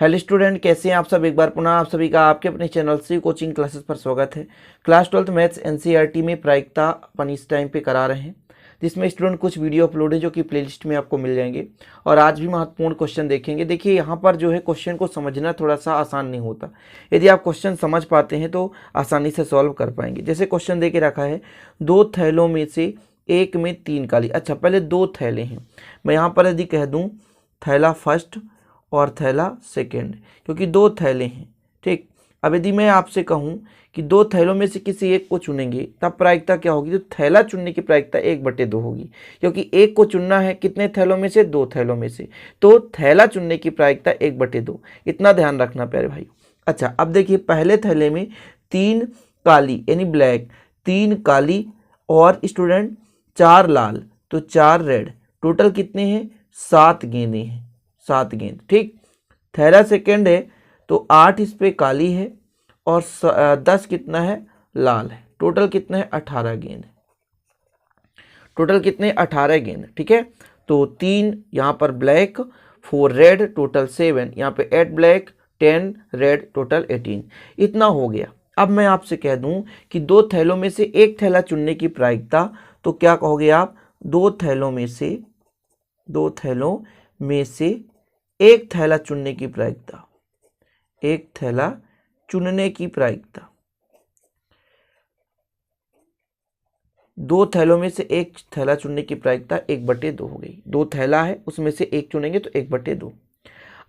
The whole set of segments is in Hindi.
हेलो स्टूडेंट, कैसे हैं आप सब। एक बार पुनः आप सभी का आपके अपने चैनल से कोचिंग क्लासेस पर स्वागत है। क्लास 12th मैथ्स एनसीईआरटी में प्रायिकता अपन इस टाइम पे करा रहे हैं, जिसमें स्टूडेंट कुछ वीडियो अपलोड है जो कि प्लेलिस्ट में आपको मिल जाएंगे। और आज भी महत्वपूर्ण क्वेश्चन देखेंगे। देखिए यहाँ पर जो है क्वेश्चन को समझना थोड़ा सा आसान नहीं होता। यदि आप क्वेश्चन समझ पाते हैं तो आसानी से सॉल्व कर पाएंगे। जैसे क्वेश्चन दे के रखा है, 2 थैलों में से एक में 3 काली। अच्छा, पहले 2 थैले हैं। मैं यहाँ पर यदि कह दूँ थैला फर्स्ट और थैला सेकेंड, क्योंकि 2 थैले हैं, ठीक। अब यदि मैं आपसे कहूं कि 2 थैलों में से किसी एक को चुनेंगे, तब प्रायिकता क्या होगी? तो थैला चुनने की प्रायिकता 1/2 होगी, क्योंकि एक को चुनना है कितने थैलों में से? 2 थैलों में से। तो थैला चुनने की प्रायिकता 1/2, इतना ध्यान रखना प्यारे भाई। अच्छा, अब देखिए पहले थैले में 3 काली यानी ब्लैक, 3 काली और स्टूडेंट 4 लाल, तो 4 रेड। टोटल कितने हैं? 7 गेंदें हैं, 7 गेंद, ठीक। थैला सेकेंड है तो 8 इस पे काली है और 10 कितना है? लाल है। टोटल कितना है? 18 गेंद। टोटल कितने? 18 गेंद, ठीक है। तो 3 यहाँ पर ब्लैक, 4 रेड, टोटल 7। यहाँ पे 8 ब्लैक, 10 रेड, टोटल 18। इतना हो गया। अब मैं आपसे कह दूं कि 2 थैलों में से एक थैला चुनने की प्रायिकता, तो क्या कहोगे आप? 2 थैलों में से एक थैला चुनने की प्रायिकता, एक थैला चुनने की प्रायिकता। 2 थैलों में से एक थैला चुनने की प्रायिकता 1/2 हो गई। 2 थैला है, उसमें से एक चुनेंगे तो 1/2।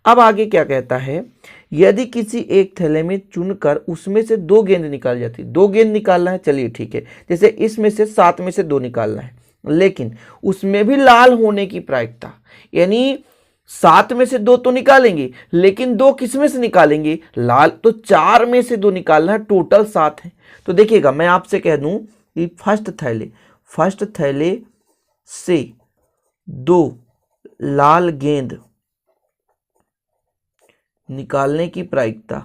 अब आगे क्या कहता है, यदि किसी एक थैले में चुनकर उसमें से 2 गेंद निकाल जाती। 2 गेंद निकालना है, चलिए ठीक है। जैसे इसमें से 7 में से 2 निकालना है, लेकिन उसमें भी लाल होने की प्रायिकता, यानी 7 में से 2 तो निकालेंगे, लेकिन 2 किस में से निकालेंगे? लाल। तो 4 में से 2 निकालना है, टोटल 7 है। तो देखिएगा, मैं आपसे कह दूं कि फर्स्ट थैले से 2 लाल गेंद निकालने की प्रायिकता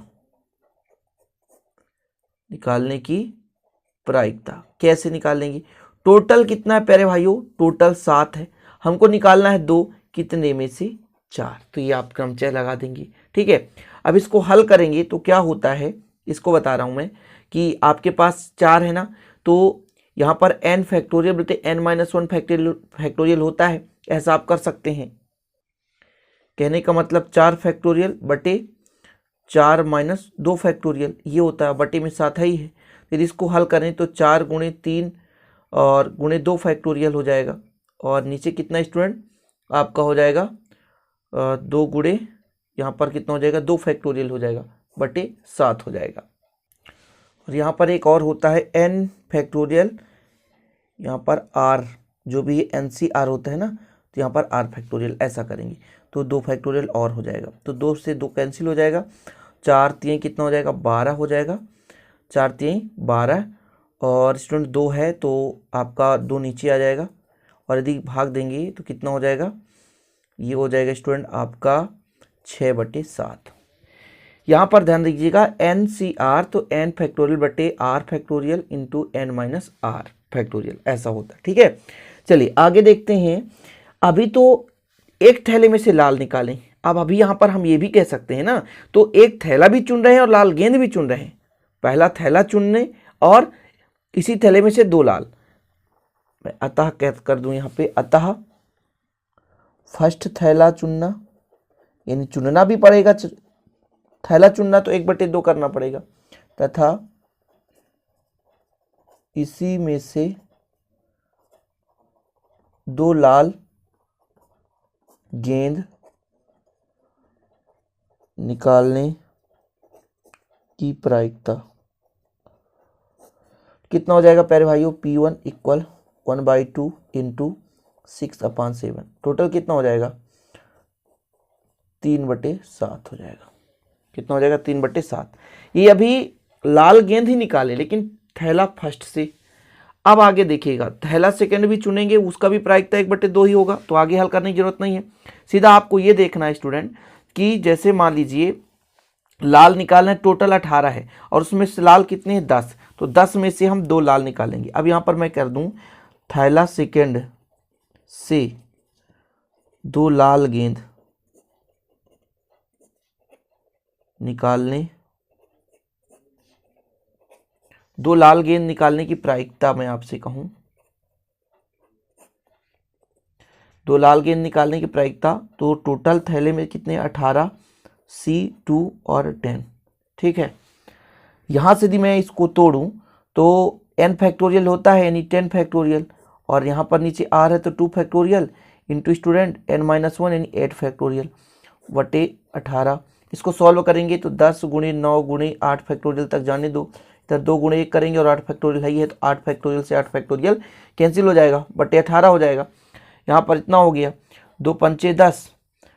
कैसे निकालेंगे? टोटल कितना है प्यारे भाइयों? टोटल 7 है। हमको निकालना है 2, कितने में से? 4। तो ये आप क्रमचय लगा देंगे, ठीक है। अब इसको हल करेंगे तो क्या होता है, इसको बता रहा हूं मैं कि आपके पास 4 है ना, तो यहाँ पर n फैक्टोरियल बटे n-1 फैक्टोरियल होता है। ऐसा आप कर सकते हैं। कहने का मतलब 4 फैक्टोरियल बटे 4 - 2 फैक्टोरियल, ये होता है। बटे में 7 ही है। फिर इसको हल करें तो 4 × 3 और × 2 फैक्टोरियल हो जाएगा। और नीचे कितना स्टूडेंट आपका हो जाएगा? 2 × यहाँ पर कितना हो जाएगा? 2 फैक्टोरियल हो जाएगा, बटे 7 हो जाएगा। और यहाँ पर एक और होता है n फैक्टोरियल, यहाँ पर r, जो भी NCR होता है ना, तो यहाँ पर r फैक्टोरियल, ऐसा करेंगे तो 2 फैक्टोरियल और हो जाएगा। तो 2 से 2 कैंसिल हो जाएगा। 4 × 3 कितना हो जाएगा? 12 हो जाएगा। 4 × 3 12। और स्टूडेंट 2 है तो आपका 2 नीचे आ जाएगा। और यदि भाग देंगे तो कितना हो जाएगा? ये हो जाएगा स्टूडेंट आपका 6/7। यहाँ पर ध्यान दीजिएगा, NCR तो n फैक्टोरियल बटे r factorial into n - r factorial, ऐसा होता है, ठीक है। चलिए आगे देखते हैं। अभी तो एक थैले में से लाल निकालें। अब अभी यहाँ पर हम ये भी कह सकते हैं ना, तो एक थैला भी चुन रहे हैं और लाल गेंद भी चुन रहे हैं। पहला थैला चुनने और इसी थैले में से 2 लाल। मैं अतः कर दूं यहाँ पे, अतः फर्स्ट थैला चुनना, यानी चुनना भी पड़ेगा। थैला चुनना तो 1/2 करना पड़ेगा, तथा इसी में से 2 लाल गेंद निकालने की प्रायिकता कितना हो जाएगा प्यारे भाइयों? P1 = 1/2 × 6/7। टोटल कितना हो जाएगा? 3/7 हो जाएगा। कितना हो जाएगा? 3/7। ये अभी लाल गेंद ही निकाले, लेकिन थैला फर्स्ट से। अब आगे देखिएगा, थैला सेकंड भी चुनेंगे, उसका भी प्रायिकता 1/2 ही होगा। तो आगे हल करने की जरूरत नहीं है। सीधा आपको ये देखना है स्टूडेंट कि जैसे मान लीजिए लाल निकालना है, टोटल 18 है और उसमें से लाल कितने हैं? 10। तो 10 में से हम 2 लाल निकालेंगे। अब यहाँ पर मैं कर दूं थैला सेकंड से 2 लाल गेंद निकालने, दो लाल गेंद निकालने की प्रायिकता मैं आपसे कहूं, दो लाल गेंद निकालने की प्रायिकता, तो टोटल थैले में कितने 18, C2 और 10, ठीक है। यहाँ से यदि मैं इसको तोड़ूं तो n फैक्टोरियल होता है यानी 10 फैक्टोरियल, और यहाँ पर नीचे r है तो 2 फैक्टोरियल इंटू स्टूडेंट n-1 यानी 8 फैक्टोरियल बटे 18। इसको सॉल्व करेंगे तो 10 गुणे 9 गुणे 8 फैक्टोरियल तक जाने दो, इधर 2 गुणे 1 करेंगे और 8 फैक्टोरियल है ही है, तो 8 फैक्टोरियल से 8 फैक्टोरियल कैंसिल हो जाएगा, बटे 18 हो जाएगा। यहाँ पर इतना हो गया, 2 पंचे 10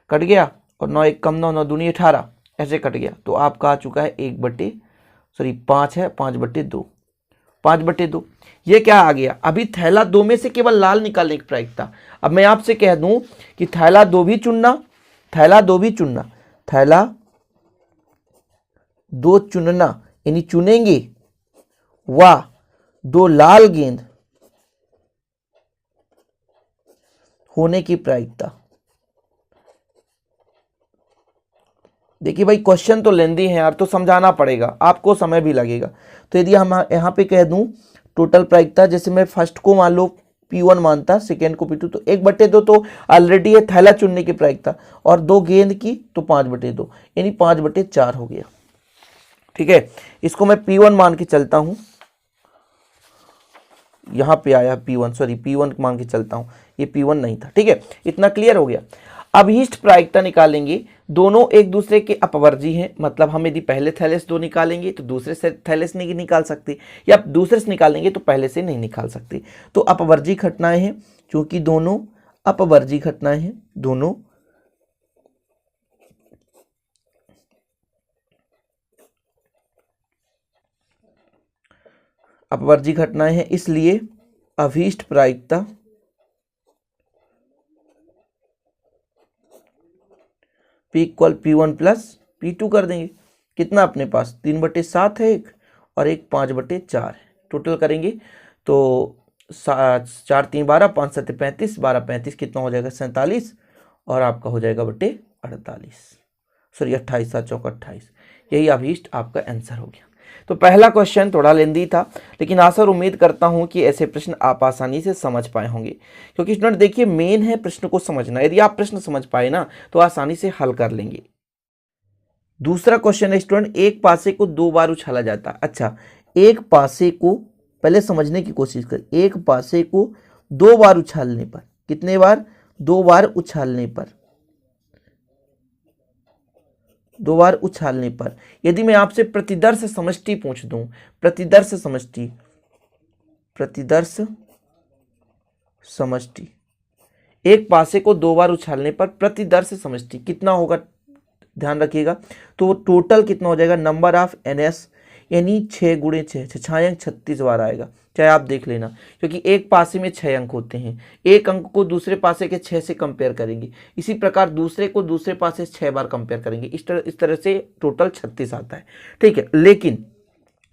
कट गया और 9 1 कम 9, 9 दूनी 18 ऐसे कट गया, तो आपका आ चुका है 5 है, 5/2, 5/2। ये क्या आ गया, अभी थैला 2 में से केवल लाल निकालने की प्रायिकता। अब मैं आपसे कह दूं कि थैला 2 भी चुनना, थैला 2 भी चुनना, थैला 2 चुनना यानी चुनेंगे, वाह 2 लाल गेंद होने की प्रायिकता। देखिए भाई क्वेश्चन तो लेंदी है यार, तो समझाना पड़ेगा, आपको समय भी लगेगा। तो यदि हम यहाँ पे कह दूं टोटल प्रायिकता, जैसे मैं फर्स्ट को मान लो P1 मानता, सेकेंड को P2, तो 1/2 तो ऑलरेडी है थैला चुनने की प्रायिकता, और 2 गेंद की तो 5/2 यानी 5/4 हो गया, ठीक है। इसको मैं P1 मान के चलता हूं, यहां पे आया P1, सॉरी P1 मान के चलता हूं, ये P1 नहीं था, ठीक है। इतना क्लियर हो गया। अभीष्ट प्रायिकता निकालेंगे, दोनों एक दूसरे के अपवर्जी हैं, मतलब हम यदि पहले थैले से 2 निकालेंगे तो दूसरे से थैले से नहीं निकाल सकते, या दूसरे से निकालेंगे तो पहले से नहीं निकाल सकते। तो अपवर्जी घटनाएं हैं, क्योंकि दोनों अपवर्जी घटनाएं हैं, दोनों अपवर्जी घटनाएं हैं, इसलिए अभीष्ट प्रायिकता P = P1 प्लस P2 कर देंगे। कितना अपने पास 3/7 है एक, और एक 5/4 है, टोटल करेंगे तो 4 3 12, 5 7 35, 12 35 कितना हो जाएगा 47, और आपका हो जाएगा बटे 48, सॉरी 28 7 चौका 28। यही अभीष्ट आपका आंसर हो गया। तो पहला क्वेश्चन थोड़ा लेंदी था, लेकिन आशा और उम्मीद करता हूं कि ऐसे प्रश्न आप आसानी से समझ पाए होंगे, क्योंकि स्टूडेंट देखिए मेन है प्रश्न को समझना। यदि आप प्रश्न समझ पाए ना तो आसानी से हल कर लेंगे। दूसरा क्वेश्चन है स्टूडेंट, एक पासे को 2 बार उछाला जाता है। अच्छा, एक पासे को पहले समझने की कोशिश कर, एक पासे को 2 बार उछालने पर, कितने बार, 2 बार उछालने पर, 2 बार उछालने पर यदि मैं आपसे प्रतिदर्श समष्टि पूछ दूं, प्रतिदर्श समष्टि, प्रतिदर्श समष्टि, एक पासे को 2 बार उछालने पर प्रतिदर्श समष्टि कितना होगा, ध्यान रखिएगा। तो टोटल कितना हो जाएगा, नंबर ऑफ NS, यानी 6 गुणे 6, 6 अंक 36 बार आएगा। चाहे आप देख लेना, क्योंकि एक पासे में 6 अंक होते हैं, एक अंक को दूसरे पासे के 6 से कंपेयर करेंगे, इसी प्रकार दूसरे को दूसरे पासे 6 बार कंपेयर करेंगे, इस तरह से टोटल 36 आता है, ठीक है। लेकिन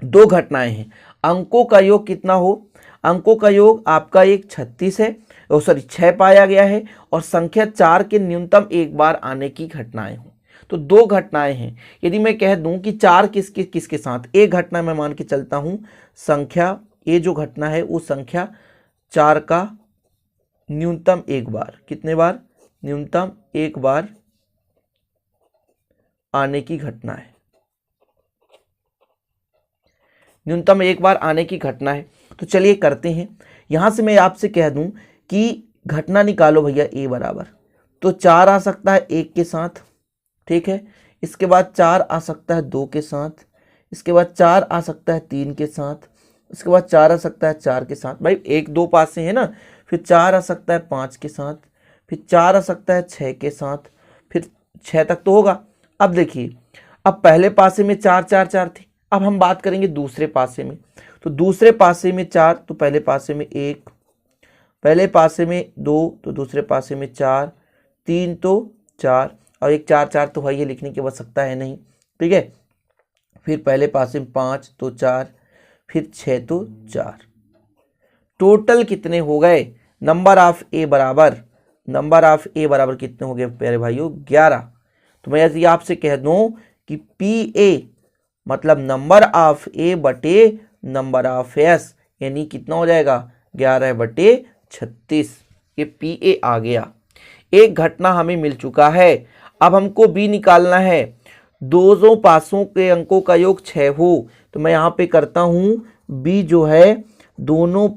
2 घटनाएं हैं, अंकों का योग कितना हो, अंकों का योग आपका एक 36 है, सॉरी 6 पाया गया है, और संख्या 4 के न्यूनतम एक बार आने की घटनाएं हो। तो 2 घटनाएं हैं। यदि मैं कह दूं कि 4 किसके किसके साथ, एक घटना मैं मान के चलता हूं, संख्या ये जो घटना है वो संख्या 4 का न्यूनतम एक बार, कितने बार, न्यूनतम एक बार आने की घटना है, न्यूनतम एक बार आने की घटना है। तो चलिए करते हैं। यहां से मैं आपसे कह दूं कि घटना निकालो भैया A बराबर, तो 4 आ सकता है 1 के साथ, ठीक है। इसके बाद 4 आ सकता है 2 के साथ, इसके बाद 4 आ सकता है 3 के साथ, इसके बाद 4 आ सकता है 4 के साथ, भाई 1 2 पास से है ना, फिर 4 आ सकता है 5 के साथ, फिर 4 आ सकता है 6 के साथ, फिर 6 तक तो होगा। अब देखिए, अब पहले पासे में 4 4 4 थे, अब हम बात करेंगे दूसरे पासे में। तो दूसरे पासे में 4, तो पहले पासे में 1, पहले पासे में 2, तो दूसरे पासे में 4, 3 तो 4, और एक 4 4 तो है, ये लिखने की आवश्यकता है नहीं, ठीक है। फिर पहले पासे में 5 तो 4, फिर 6 तो 4, टोटल कितने हो गए, नंबर ऑफ ए बराबर, नंबर ऑफ ए बराबर कितने हो गए प्यारे भाइयों, 11। तो मैं यदि आपसे कह दूं कि पी ए मतलब नंबर ऑफ ए बटे नंबर ऑफ एस, यानी कितना हो जाएगा 11/36। ये पी ए आ गया। एक घटना हमें मिल चुका है। अब हमको बी निकालना है। दोनों पासों के अंकों का योग 6 हो, तो मैं यहां पे करता हूं बी जो है दोनों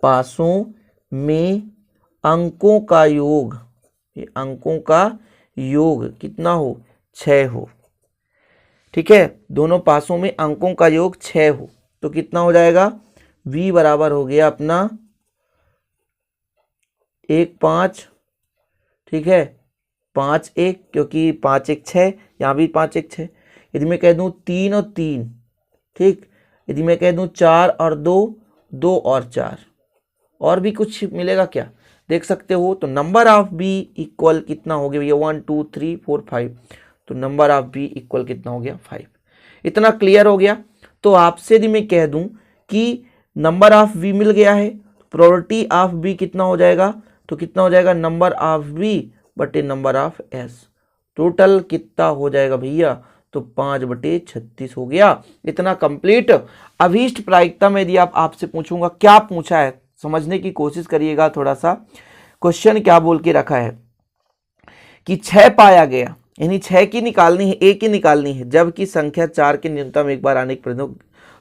पासों में अंकों का योग, ये अंकों का योग कितना हो 6 हो। ठीक है, दोनों पासों में अंकों का योग 6 हो तो कितना हो जाएगा v बराबर हो गया अपना 1 5। ठीक है, 5 1 क्योंकि 5 1 6, यहाँ भी 5 1 6। यदि मैं कह दूं 3 और 3, ठीक, यदि मैं कह दूं 4 और 2, 2 और 4, और भी कुछ मिलेगा क्या देख सकते हो। तो नंबर ऑफ बी इक्वल कितना हो गया भैया 1 2 3 4 5, तो नंबर ऑफ बी इक्वल कितना हो गया 5। इतना क्लियर हो गया। तो आपसे यदि मैं कह दूं कि नंबर ऑफ बी मिल गया है, प्रोबेबिलिटी ऑफ बी कितना हो जाएगा, तो कितना हो जाएगा नंबर ऑफ बी बटे नंबर ऑफ एस। टोटल कितना हो जाएगा भैया, तो 5/36 हो गया। इतना कंप्लीट। अभीष्ट प्रायिकता में यदि आपसे पूछूंगा क्या पूछा है, समझने की कोशिश करिएगा थोड़ा सा। क्वेश्चन क्या बोल के रखा है कि 6 पाया गया, यानी 6 की निकालनी है, ए की निकालनी है, जबकि संख्या 4 के न्यूनतम एक बार आने की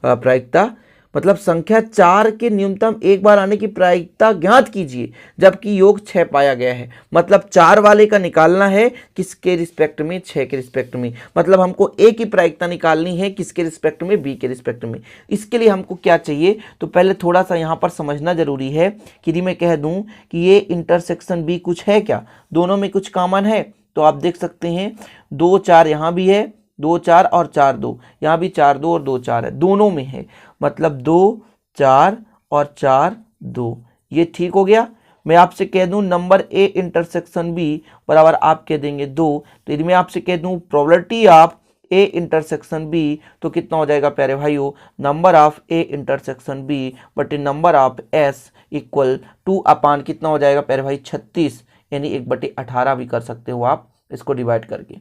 प्रायिकता, मतलब संख्या 4 के न्यूनतम एक बार आने की प्रायिकता ज्ञात कीजिए, जबकि योग 6 पाया गया है। मतलब 4 वाले का निकालना है किसके रिस्पेक्ट में, 6 के रिस्पेक्ट में। मतलब हमको ए की प्रायिकता निकालनी है किसके रिस्पेक्ट में, बी के रिस्पेक्ट में। इसके लिए हमको क्या चाहिए, तो पहले थोड़ा सा यहाँ पर समझना जरूरी है कि यदि मैं कह दूं कि ये इंटरसेक्शन बी कुछ है क्या, दोनों में कुछ कॉमन है, तो आप देख सकते हैं 2 4 यहाँ भी है, 2 4 और 4 2, यहाँ भी 4 2 और 2 4 है, दोनों में है। मतलब 2 4 और 4 2, ये ठीक हो गया। मैं आपसे कह दूं नंबर ए इंटरसेक्शन बी बराबर आप कह देंगे 2, तो यदि मैं आपसे कह दूं probability of A intersection B, तो कितना हो जाएगा प्यारे भाइयों, number of A intersection B बटे नंबर ऑफ एस इक्वल 2 कितना हो जाएगा प्यारे भाई 36, यानी 1/18 भी कर सकते हो आप इसको डिवाइड करके।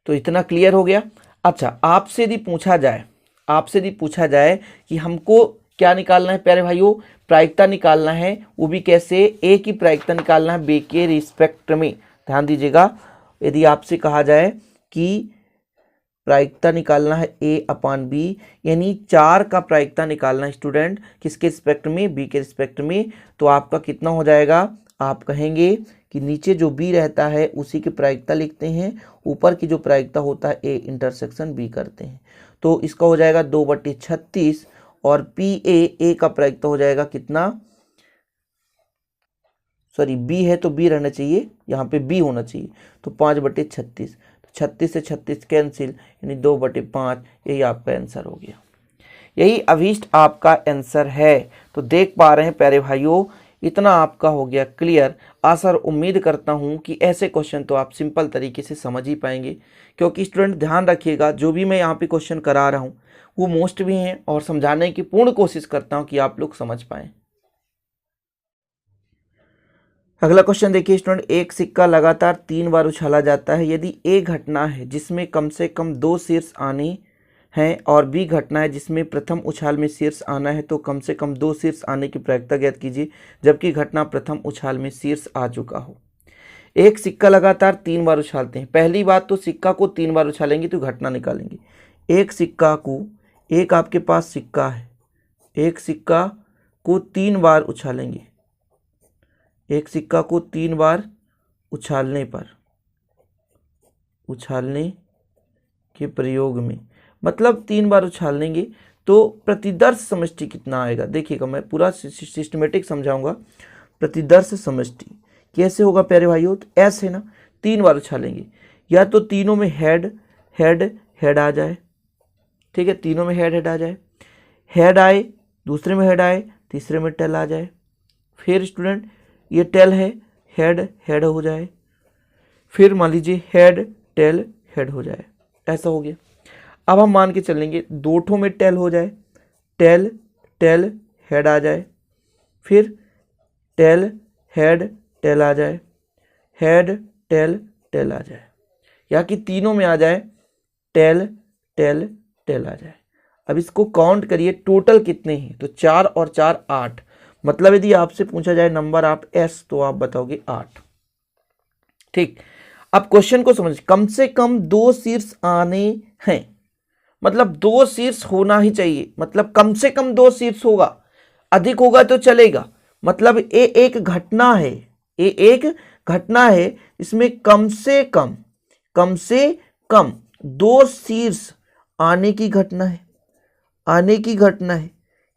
तो इतना क्लियर हो गया। अच्छा, आपसे यदि पूछा जाए कि हमको क्या निकालना है प्यारे भाइयों, प्रायिकता निकालना है, वो भी कैसे, ए की प्रायिकता निकालना है बी के रिस्पेक्ट में। ध्यान दीजिएगा, यदि आपसे कहा जाए कि प्रायिकता निकालना है a/b, यानी 4 का प्रायिकता निकालना है स्टूडेंट किसके रिस्पेक्ट में, बी के रिस्पेक्ट में, तो आपका कितना हो जाएगा, आप कहेंगे कि नीचे जो बी रहता है उसी की प्रायिकता लिखते हैं, ऊपर की जो प्रायिकता होता है ए इंटरसेक्शन बी करते हैं। तो इसका हो जाएगा 2/36, और पी ए का प्रायिकता हो जाएगा कितना, सॉरी बी है तो बी रहना चाहिए, यहाँ पे बी होना चाहिए, तो 5/36, 36 से 36 कैंसिल, यानी 2/5, यही आपका आंसर हो गया। यही अभीष्ट आपका आंसर है। तो देख पा रहे हैं प्यारे भाइयों, इतना आपका हो गया क्लियर। आशा और उम्मीद करता हूं कि ऐसे क्वेश्चन तो आप सिंपल तरीके से समझ ही पाएंगे, क्योंकि स्टूडेंट ध्यान रखिएगा जो भी मैं यहाँ पे क्वेश्चन करा रहा हूँ वो मोस्ट भी हैं और समझाने की पूर्ण कोशिश करता हूँ कि आप लोग समझ पाएं। अगला क्वेश्चन देखिए स्टूडेंट, एक सिक्का लगातार 3 बार उछाला जाता है, यदि ए घटना है जिसमें कम से कम 2 शीर्ष आने हैं और बी घटना है जिसमें प्रथम उछाल में शीर्ष आना है, तो कम से कम 2 शीर्ष आने की प्रायिकता ज्ञात कीजिए, जबकि घटना प्रथम उछाल में शीर्ष आ चुका हो। एक सिक्का लगातार 3 बार उछालते हैं। पहली बात तो सिक्का को 3 बार उछालेंगे तो घटना निकालेंगे। एक सिक्का को, एक आपके पास सिक्का है, एक सिक्का को 3 बार उछालेंगे, एक सिक्का को 3 बार उछालने के प्रयोग में, मतलब 3 बार उछालेंगे तो प्रतिदर्श समष्टि कितना आएगा। देखिएगा मैं पूरा सिस्टमेटिक समझाऊंगा। प्रतिदर्श समष्टि कैसे होगा प्यारे भाइयों, तो ऐसे है ना, 3 बार उछालेंगे, या तो तीनों में हेड हेड हेड आ जाए, ठीक है, तीनों में हेड हेड आ जाए, हेड आए, दूसरे में हेड आए, तीसरे में टेल आ जाए, फिर स्टूडेंट ये टेल है, हेड हेड हो जाए, फिर मान लीजिए हेड टेल हेड हो जाए, ऐसा हो गया। अब हम मान के चलेंगे 2 ठों में टेल हो जाए, टेल टेल हेड आ जाए, फिर टेल हेड टेल आ जाए, हेड टेल टेल आ जाए, या कि तीनों में आ जाए टेल टेल टेल आ जाए। अब इसको काउंट करिए, टोटल कितने हैं, तो 4 और 4 8। मतलब यदि आपसे पूछा जाए नंबर ऑफ एस तो आप बताओगे 8। ठीक, अब क्वेश्चन को समझ, कम से कम 2 शीर्ष आने हैं, मतलब 2 शीर्ष होना ही चाहिए, मतलब कम से कम 2 शीर्ष होगा, अधिक होगा तो चलेगा। मतलब ये एक घटना है, ये एक घटना है इसमें कम से कम 2 शीर्ष आने की घटना है, आने की घटना है।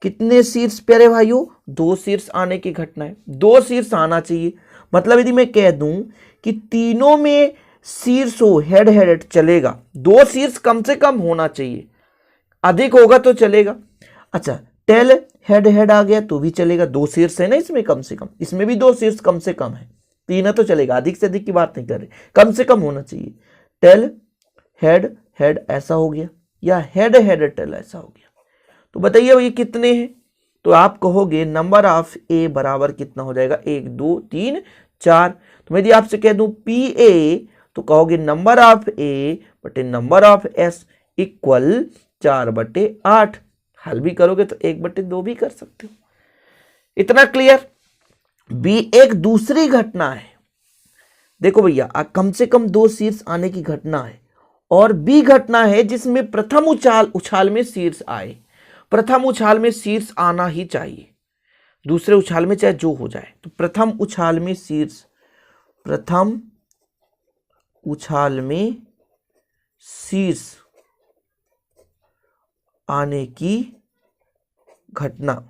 कितने शीर्ष प्यारे भाइयों, 2 शीर्ष आने की घटना है, 2 शीर्ष आना चाहिए। मतलब यदि मैं कह दूं कि तीनों में शीर्ष हो, हेड हेड चलेगा, 2 शीर्ष कम से कम होना चाहिए, अधिक होगा तो चलेगा। अच्छा, टेल हेड हेड आ गया तो भी चलेगा, 2 शीर्ष है ना इसमें, कम से कम इसमें भी 2 शीर्ष कम से कम है, 3 है तो चलेगा, अधिक से अधिक की बात नहीं कर रहे, कम से कम होना चाहिए। टेल हेड हेड ऐसा हो गया, या हेड हेड टेल ऐसा हो गया। तो बताइए ये कितने हैं, तो आप कहोगे नंबर ऑफ ए बराबर कितना हो जाएगा, 1 2 3 4। तो यदि आपसे कह दूं पी ए, तो कहोगे नंबर ऑफ ए बटे नंबर ऑफ एस इक्वल 4/8। हल भी करोगे तो 1/2 भी कर सकते हो। इतना क्लियर। बी एक दूसरी घटना है, देखो भैया कम से कम 2 शीर्ष आने की घटना है, और बी घटना है जिसमें प्रथम उछाल में शीर्ष आए। प्रथम उछाल में शीर्ष आना ही चाहिए, दूसरे उछाल में चाहे जो हो जाए, तो प्रथम उछाल में शीर्ष, प्रथम उछाल में शीर्ष आने की घटना।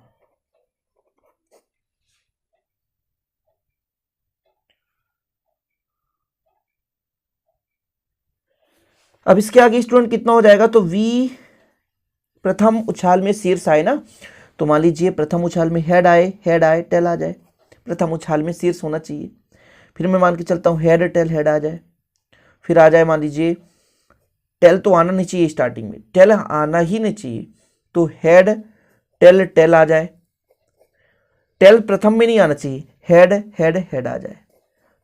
अब इसके आगे स्टूडेंट कितना हो जाएगा, तो वी प्रथम उछाल में शीर्ष आए ना, तो मान लीजिए प्रथम उछाल में हेड आए टेल आ जाए, प्रथम उछाल में शीर्ष होना चाहिए। फिर मैं मान के चलता हूँ हेड टेल हेड आ जाए, फिर आ जाए मान लीजिए टेल तो आना नहीं चाहिए, स्टार्टिंग में टेल आना ही नहीं चाहिए, तो हेड टेल टेल आ जाए। टेल प्रथम में नहीं आना चाहिए, हेड हेड हेड आ जाए।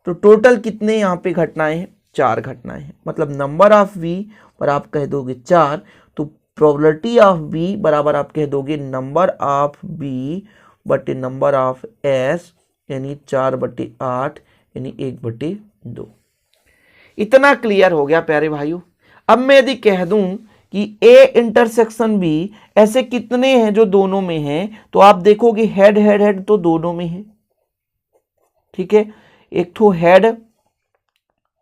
तो टोटल कितने यहाँ पे घटनाएं हैं, 4 घटनाएं हैं। मतलब नंबर ऑफ वी पर आप कह दोगे 4, तो प्रोबेबिलिटी ऑफ बी बराबर आप कह दोगे नंबर ऑफ बी बटे नंबर ऑफ एस, यानी 4/8 यानी 1/2। इतना क्लियर हो गया प्यारे भाइयों। अब मैं यदि कह दूं कि ए इंटरसेक्शन बी ऐसे कितने हैं जो दोनों में हैं, तो आप देखोगे हेड हेड हेड तो दोनों में है, ठीक है। एक तो हेड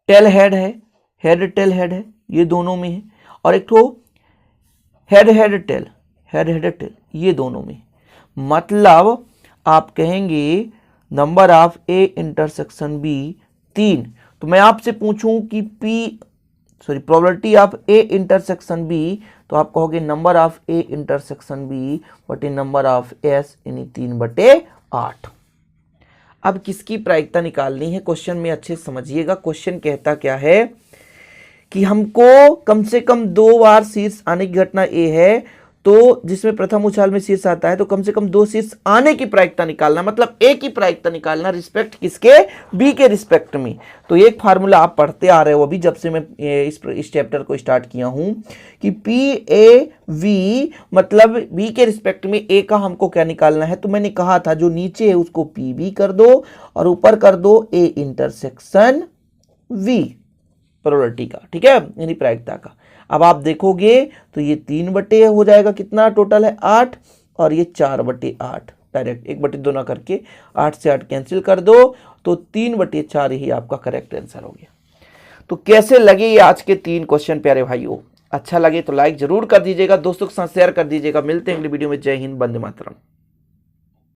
टेल हेड है, हेड टेल हेड है, ये दोनों में है, और एक तो हेड हेड टेल ये दोनों में। मतलब आप कहेंगे number of A intersection B 3। तो मैं आपसे पूछूं कि probability of A intersection B, तो आप कहोगे number of A intersection B बटे नंबर ऑफ एस यानी 3/8। अब किसकी प्रायिकता निकालनी है, क्वेश्चन में अच्छे समझिएगा। क्वेश्चन कहता क्या है कि हमको कम से कम 2 बार शीर्ष आने की घटना ए है, तो जिसमें प्रथम उछाल में शीर्ष आता है, तो कम से कम 2 शीर्ष आने की प्रायिकता निकालना, मतलब ए की प्रायिकता निकालना रिस्पेक्ट किसके, बी के रिस्पेक्ट में। तो एक फार्मूला आप पढ़ते आ रहे हो अभी, जब से मैं इस चैप्टर को स्टार्ट किया हूं, कि पी ए वी मतलब बी के रिस्पेक्ट में ए का हमको क्या निकालना है। तो मैंने कहा था जो नीचे है उसको पी बी कर दो और ऊपर कर दो ए इंटरसेक्शन वी, प्रोबेबिलिटी का, ठीक है, यानी प्रायिकता का। अब आप देखोगे तो ये 3/8 हो जाएगा, कितना टोटल है 8, और ये 4/8, डायरेक्ट 1/2 ना करके 8 से 8 कैंसिल कर दो, तो 3/4 ही आपका करेक्ट आंसर हो गया। तो कैसे लगे ये आज के 3 क्वेश्चन प्यारे भाइयों, अच्छा लगे तो लाइक जरूर कर दीजिएगा, दोस्तों के साथ शेयर कर दीजिएगा। मिलते हैं अगली वीडियो में। जय हिंद, वंदे मातरम।